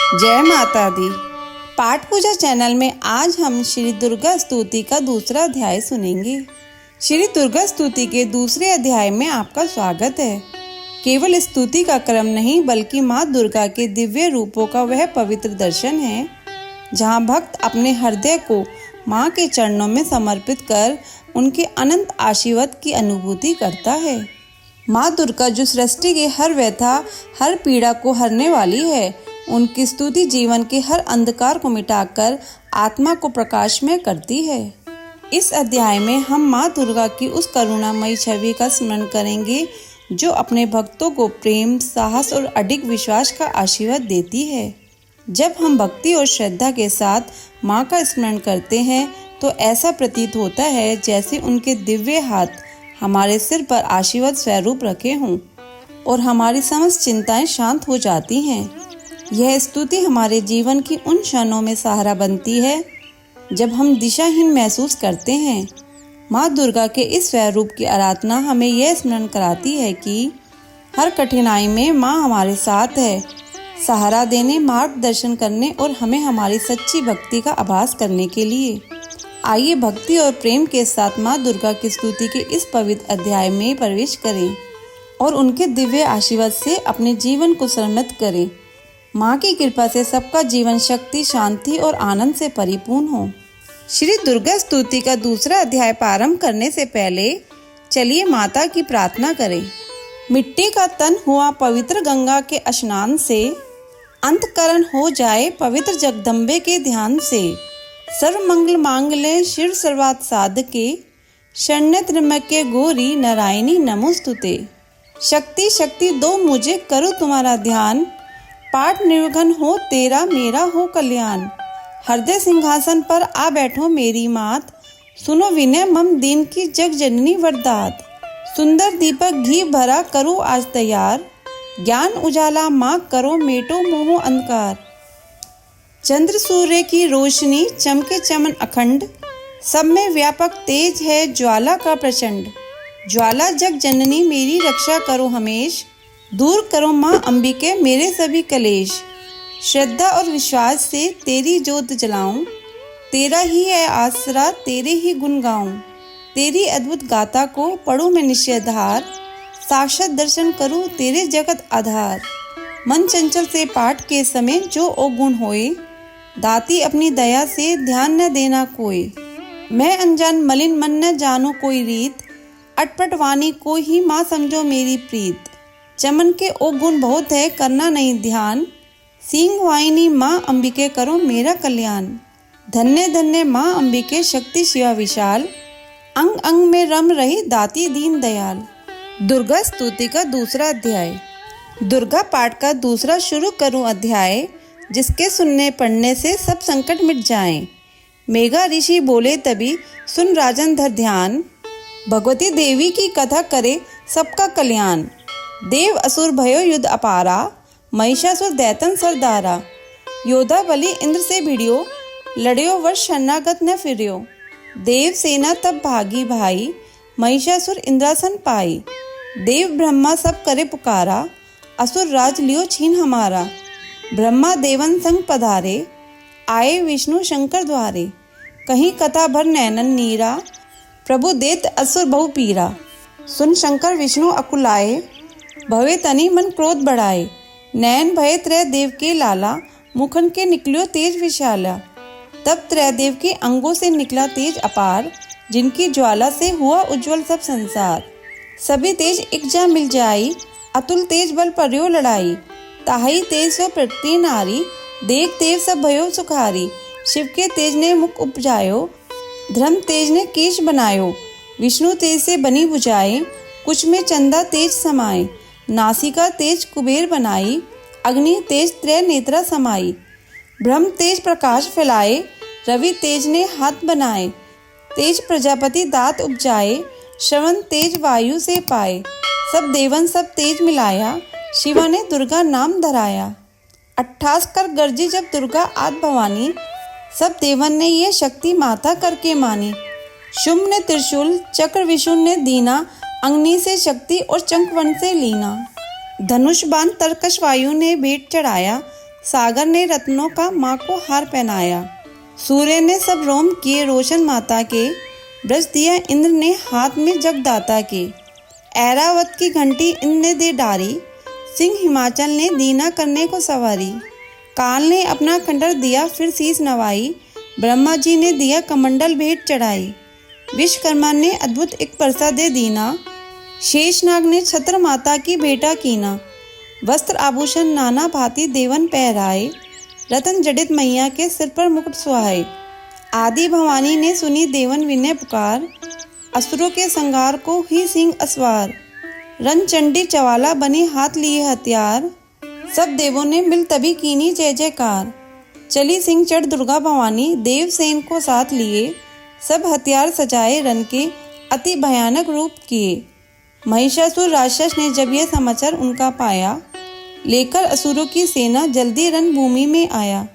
जय माता दी। पाठ पूजा चैनल में आज हम श्री दुर्गा स्तुति का दूसरा अध्याय सुनेंगे। श्री दुर्गा स्तुति के दूसरे अध्याय में आपका स्वागत है। केवल स्तुति का क्रम नहीं बल्कि माँ दुर्गा के दिव्य रूपों का वह पवित्र दर्शन है जहाँ भक्त अपने हृदय को माँ के चरणों में समर्पित कर उनके अनंत आशीर्वाद की अनुभूति करता है। माँ दुर्गा जो सृष्टि के हर व्यथा हर पीड़ा को हरने वाली है, उनकी स्तुति जीवन के हर अंधकार को मिटाकर आत्मा को प्रकाशमय करती है। इस अध्याय में हम माँ दुर्गा की उस करुणामयी छवि का स्मरण करेंगे जो अपने भक्तों को प्रेम, साहस और अडिग विश्वास का आशीर्वाद देती है। जब हम भक्ति और श्रद्धा के साथ माँ का स्मरण करते हैं तो ऐसा प्रतीत होता है जैसे उनके दिव्य हाथ हमारे सिर पर आशीर्वाद स्वरूप रखे हों और हमारी समस्त चिंताएं शांत हो जाती हैं। यह स्तुति हमारे जीवन की उन क्षणों में सहारा बनती है जब हम दिशाहीन महसूस करते हैं। माँ दुर्गा के इस स्वरूप की आराधना हमें यह स्मरण कराती है कि हर कठिनाई में माँ हमारे साथ है, सहारा देने, मार्गदर्शन करने और हमें हमारी सच्ची भक्ति का आभास करने के लिए। आइए भक्ति और प्रेम के साथ माँ दुर्गा की स्तुति के इस पवित्र अध्याय में प्रवेश करें और उनके दिव्य आशीर्वाद से अपने जीवन को समृद्ध करें। माँ की कृपा से सबका जीवन शक्ति, शांति और आनंद से परिपूर्ण हो। श्री दुर्गा स्तुति का दूसरा अध्याय प्रारंभ करने से पहले चलिए माता की प्रार्थना करें। मिट्टी का तन हुआ पवित्र गंगा के स्नान से, अंतकरण हो जाए पवित्र जगदम्बे के ध्यान से। सर्व मंगल मांगल्ये शिव सर्वार्थ साधके, शरण्य त्र्यंबके गौरी नारायणी नमोस्तुते। शक्ति शक्ति दो मुझे, करो तुम्हारा ध्यान, पाठ निर्विघ्न हो तेरा मेरा हो कल्याण। हृदय सिंहासन पर आ बैठो मेरी मात, सुनो विनय मम दीन की जग जननी वरदात। सुंदर दीपक घी भरा करो आज तैयार, ज्ञान उजाला माँ करो मेटो मोह अंधकार। चंद्र सूर्य की रोशनी चमके चमन अखंड, सब में व्यापक तेज है ज्वाला का प्रचंड। ज्वाला जग जननी मेरी रक्षा करो हमेश, दूर करो माँ अंबिके मेरे सभी कलेश। श्रद्धा और विश्वास से तेरी जोत जलाऊं, तेरा ही है आसरा तेरे ही गुण गाऊं। तेरी अद्भुत गाथा को पढ़ूं मैं निश्चयधार, साक्षात दर्शन करूं तेरे जगत आधार। मन चंचल से पाठ के समय जो अवगुण होए, दाती अपनी दया से ध्यान न देना कोई। मैं अनजान मलिन मन न जानो कोई रीत, अटपट वाणी को ही माँ समझो मेरी प्रीत। चमन के ओ गुण बहुत है करना नहीं ध्यान, सिंह वाहिनी माँ अंबिके करो मेरा कल्याण। धन्य धन्य माँ अंबिके शक्ति शिवा विशाल, अंग अंग में रम रही दाती दीन दयाल। दुर्गा स्तुति का दूसरा अध्याय। दुर्गा पाठ का दूसरा शुरू करूं अध्याय, जिसके सुनने पढ़ने से सब संकट मिट जाएं। मेघा ऋषि बोले तभी सुन राजन धर ध्यान, भगवती देवी की कथा करे सबका कल्याण। देव असुर भयो युद्ध अपारा, महिषासुर दैतन सरदारा। योद्धा बलि इंद्र से भिड़ियो, लड़ियो वर्ष शरणागत न फिरियो। देव सेना तब भागी भाई, महिषासुर इंद्रासन पाई। देव ब्रह्मा सब करे पुकारा, असुर राज लियो छीन हमारा। ब्रह्मा देवन संग पधारे, आए विष्णु शंकर द्वारे। कहीं कथा भर नैनन नीरा, प्रभु देत असुर बहु पीरा। सुन शंकर विष्णु अकुलाए, भवे तनि मन क्रोध बढ़ाए। नैन भय त्रय देव के लाला, मुखन के निकलियो तेज विशाला। तब त्रय देव के अंगों से निकला तेज अपार, जिनकी ज्वाला से हुआ उज्जवल सब संसार। सभी तेज एक जा मिल जाई, अतुल तेज बल पर्यो लड़ाई। ताही तेज सो प्रति नारी, देख देव सब भयो सुखारी। शिव के तेज ने मुख उपजायो, धर्म तेज ने केश बनायो। विष्णु तेज से बनी बुझाए, कुछ में चंदा तेज समाए। नासिका तेज कुबेर बनाई, अग्नि तेज त्रय नेत्रा समाई। ब्रह्म तेज प्रकाश फैलाए, रवि तेज ने हाथ बनाए। तेज प्रजापति दात उपजाए, श्रवण तेज वायु से पाए। सब देवन सब तेज मिलाया, शिवा ने दुर्गा नाम धराया। 28 कर गर्जी जब दुर्गा आद भवानी, सब देवन ने ये शक्ति माता करके मानी। शुंभ ने त्रिशूल, चक्र विशुन ने दीना, अग्नि से शक्ति और चंकवन से लीना। धनुष बाण तरकश वायु ने भेंट चढ़ाया, सागर ने रत्नों का माँ को हार पहनाया। सूर्य ने सब रोम किए रोशन माता के, ब्रज दिया इंद्र ने हाथ में जगदाता के। ऐरावत की घंटी इंद्र ने दे डारी, सिंह हिमाचल ने दीना करने को सवारी। काल ने अपना खंडर दिया फिर शीस नवाई, ब्रह्मा जी ने दिया कमंडल भेंट चढ़ाई। विश्वकर्मा ने अद्भुत एक परसा दे दीना, शेषनाग ने छत्र माता की बेटा कीना। वस्त्र आभूषण नाना भांति देवन पहराए, रतन जडित मैया के सिर पर मुकुट सुहाए। आदि भवानी ने सुनी देवन विनय पुकार, असुरों के संगार को ही सिंह असवार। रनचंडी चवाला बनी हाथ लिए हथियार, सब देवों ने मिल तभी कीनी जय जयकार। चली सिंह चढ़ दुर्गा भवानी देवसेन को साथ लिए, सब हथियार सजाए रन के अति भयानक रूप किए। महिषासुर राक्षस ने जब यह समाचार उनका पाया, लेकर असुरों की सेना जल्दी रणभूमि में आया।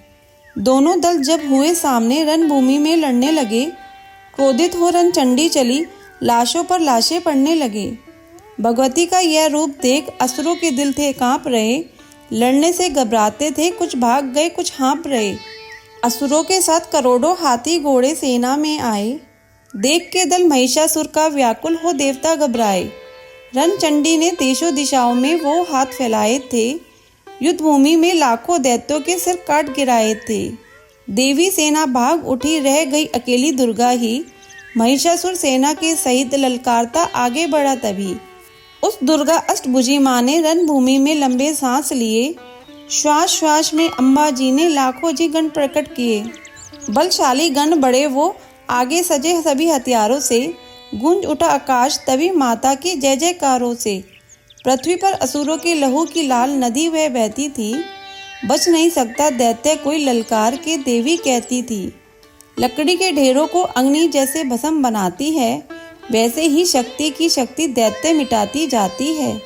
दोनों दल जब हुए सामने रणभूमि में लड़ने लगे, क्रोधित हो रणचंडी चली लाशों पर लाशें पड़ने लगे। भगवती का यह रूप देख असुरों के दिल थे कांप रहे, लड़ने से घबराते थे कुछ भाग गए कुछ हाँप रहे। असुरों के साथ करोड़ों हाथी घोड़े सेना में आए, देख के दल महिषासुर का व्याकुल हो देवता घबराए। रणचंडी ने देशों दिशाओं में वो हाथ फैलाए थे, युद्ध भूमि में लाखों दैत्यों के सिर काट गिराए थे। देवी सेना भाग उठी, रह गई अकेली दुर्गा ही, महिषासुर सेना के सहित ललकारता आगे बढ़ा तभी। उस दुर्गा अष्टभुजी माँ ने रणभूमि में लंबे सांस लिए, श्वास श्वास में अम्बा जी ने लाखों जी गण प्रकट किए। बलशाली गण बड़े वो आगे सजे सभी हथियारों से, गूंज उठा आकाश तभी माता की जय जयकारों से। पृथ्वी पर असुरों के लहू की लाल नदी वह बहती थी, बच नहीं सकता दैत्य कोई ललकार के देवी कहती थी। लकड़ी के ढेरों को अग्नि जैसे भस्म बनाती है, वैसे ही शक्ति की शक्ति दैत्य मिटाती जाती है।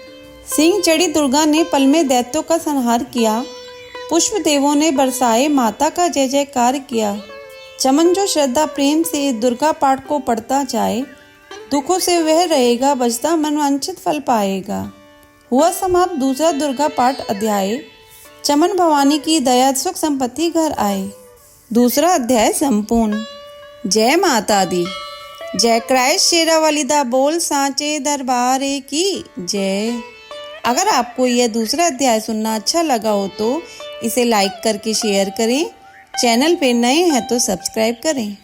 सिंह चढ़ी दुर्गा ने पल में दैत्यों का संहार किया, पुष्प देवों ने बरसाए माता का जय जयकार किया। चमन जो श्रद्धा प्रेम से दुर्गा पाठ को पढ़ता जाए, दुखों से वह रहेगा बचता मनवांछित फल पाएगा। हुआ समाप्त दूसरा दुर्गा पाठ अध्याय। चमन भवानी की दया सुख संपत्ति घर आए। दूसरा अध्याय संपूर्ण। जय माता दी। जय क्राइस्ट शेरावाली दा बोल सांचे दरबारे की जय। अगर आपको यह दूसरा अध्याय सुनना अच्छा लगा हो तो इसे लाइक करके शेयर करें। चैनल पे नए हैं तो सब्सक्राइब करें।